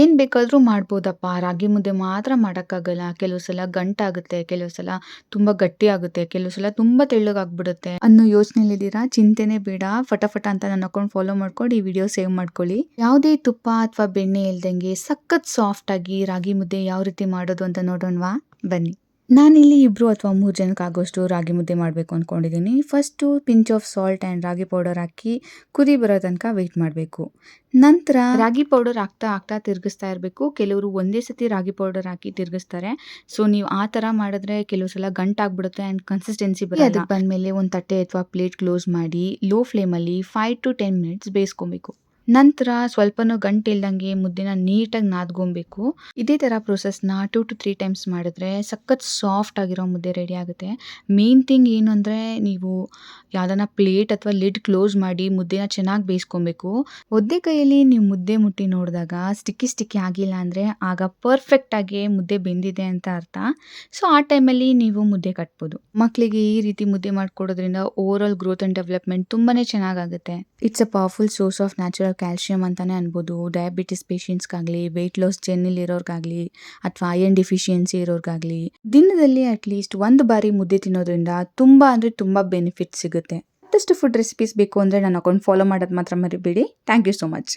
ಏನ್ ಬೇಕಾದ್ರೂ ಮಾಡ್ಬೋದಪ್ಪ. ರಾಗಿ ಮುದ್ದೆ ಮಾತ್ರ ಮಾಡಕ್ಕಾಗಲ್ಲ. ಕೆಲವು ಸಲ ಗಂಟಾಗುತ್ತೆ, ಕೆಲವು ಸಲ ತುಂಬಾ ಗಟ್ಟಿ ಆಗುತ್ತೆ, ಕೆಲವು ಸಲ ತುಂಬಾ ತೆಳ್ಳಗಾಗ್ಬಿಡುತ್ತೆ ಅನ್ನೋ ಯೋಚನೆಯಲ್ಲಿದ್ದೀರಾ? ಚಿಂತೆನೇ ಬೇಡ. ಫಟಾಫಟ ಅಂತ ನನ್ನ ಅಕೌಂಟ್ ಫಾಲೋ ಮಾಡ್ಕೊಂಡು ಈ ವಿಡಿಯೋ ಸೇವ್ ಮಾಡ್ಕೊಳ್ಳಿ. ಯಾವುದೇ ತುಪ್ಪ ಅಥವಾ ಬೆಣ್ಣೆ ಇಲ್ದಂಗೆ ಸಖತ್ ಸಾಫ್ಟ್ ಆಗಿ ರಾಗಿ ಮುದ್ದೆ ಯಾವ ರೀತಿ ಮಾಡೋದು ಅಂತ ನೋಡೋಣವಾ? ಬನ್ನಿ. ನಾನಿಲ್ಲಿ 2 ಅಥವಾ 3 ಜನಕ್ಕೆ ಆಗೋಷ್ಟು ರಾಗಿ ಮುದ್ದೆ ಮಾಡಬೇಕು ಅಂದ್ಕೊಂಡಿದ್ದೀನಿ. First pinch of salt and ragi powder ಹಾಕಿ ಕುದಿ ಬರೋ ತನಕ ವೆಯ್ಟ್ ಮಾಡಬೇಕು. ನಂತರ ರಾಗಿ ಪೌಡರ್ ಹಾಕ್ತಾ ಹಾಕ್ತಾ ತಿರುಗಿಸ್ತಾ ಇರಬೇಕು. ಕೆಲವರು ಒಂದೇ ಸತಿ ರಾಗಿ ಪೌಡರ್ ಹಾಕಿ ತಿರುಗಿಸ್ತಾರೆ. ಸೊ ನೀವು ಆ ಥರ ಮಾಡಿದ್ರೆ ಕೆಲವು ಸಲ ಗಂಟಾಗ್ಬಿಡುತ್ತೆ ಆ್ಯಂಡ್ ಕನ್ಸಿಸ್ಟೆನ್ಸಿ ಬರಲ್ಲ. ಅದಕ್ಕೆ ಬಂದಮೇಲೆ ಒಂದು ತಟ್ಟೆ ಅಥವಾ ಪ್ಲೇಟ್ ಕ್ಲೋಸ್ ಮಾಡಿ ಲೋ ಫ್ಲೇಮಲ್ಲಿ 5 to 10 ಮಿನಿಟ್ಸ್ ಬೇಯಿಸ್ಕೊಬೇಕು. ನಂತರ ಸ್ವಲ್ಪನೂ ಗಂಟಿಲ್ದಂಗೆ ಮುದ್ದೆನ ನೀಟಾಗಿ ನಾದ್ಕೊಬೇಕು. ಇದೇ ಥರ ಪ್ರೊಸೆಸ್ನ 2 to 3 ಟೈಮ್ಸ್ ಮಾಡಿದ್ರೆ ಸಖತ್ ಸಾಫ್ಟ್ ಆಗಿರೋ ಮುದ್ದೆ ರೆಡಿ ಆಗುತ್ತೆ. ಮೇನ್ ಥಿಂಗ್ ಏನು ಅಂದರೆ ನೀವು ಯಾವುದನ್ನ ಪ್ಲೇಟ್ ಅಥವಾ ಲಿಡ್ ಕ್ಲೋಸ್ ಮಾಡಿ ಮುದ್ದೆನ ಚೆನ್ನಾಗಿ ಬೇಯಿಸ್ಕೊಬೇಕು. ಒದ್ದೆ ಕೈಯಲ್ಲಿ ನೀವು ಮುದ್ದೆ ಮುಟ್ಟಿ ನೋಡಿದಾಗ ಸ್ಟಿಕ್ಕಿ ಆಗಿಲ್ಲ ಅಂದರೆ ಆಗ ಪರ್ಫೆಕ್ಟಾಗಿ ಮುದ್ದೆ ಬೆಂದಿದೆ ಅಂತ ಅರ್ಥ. ಸೊ ಆ ಟೈಮಲ್ಲಿ ನೀವು ಮುದ್ದೆ ಕಟ್ಬೋದು. ಮಕ್ಕಳಿಗೆ ಈ ರೀತಿ ಮುದ್ದೆ ಮಾಡಿಕೊಡೋದ್ರಿಂದ overall growth and development ತುಂಬಾ ಚೆನ್ನಾಗಾಗುತ್ತೆ. It's a powerful source of natural calcium ಅಂತಾನೆ ಅನ್ಬೋದು. ಡಯಾಬಿಟಿಸ್ ಪೇಷಂಟ್ಸ್ಗಾಗಲಿ, ವೆಯ್ಟ್ ಲಾಸ್ ಜರ್ನಿಲಿ ಇರೋರ್ಗಾಗಲಿ ಅಥವಾ ಐರನ್ ಡೆಫಿಷಿಯನ್ಸಿ ಇರೋರ್ಗಾಗಲಿ ದಿನದಲ್ಲಿ ಅಟ್ಲೀಸ್ಟ್ 1 ಬಾರಿ ಮುದ್ದೆ ತಿನ್ನೋದ್ರಿಂದ ತುಂಬಾ ಅಂದರೆ ತುಂಬ ಬೆನಿಫಿಟ್ ಸಿಗುತ್ತೆ. ಮತ್ತಷ್ಟು ಫುಡ್ ರೆಸಿಪೀಸ್ ಬೇಕು ಅಂದರೆ ನನ್ನ ಅಕೌಂಟ್ ಫಾಲೋ ಮಾಡೋದು ಮಾತ್ರ ಮರಿಬೇಡಿ. Thank you so much.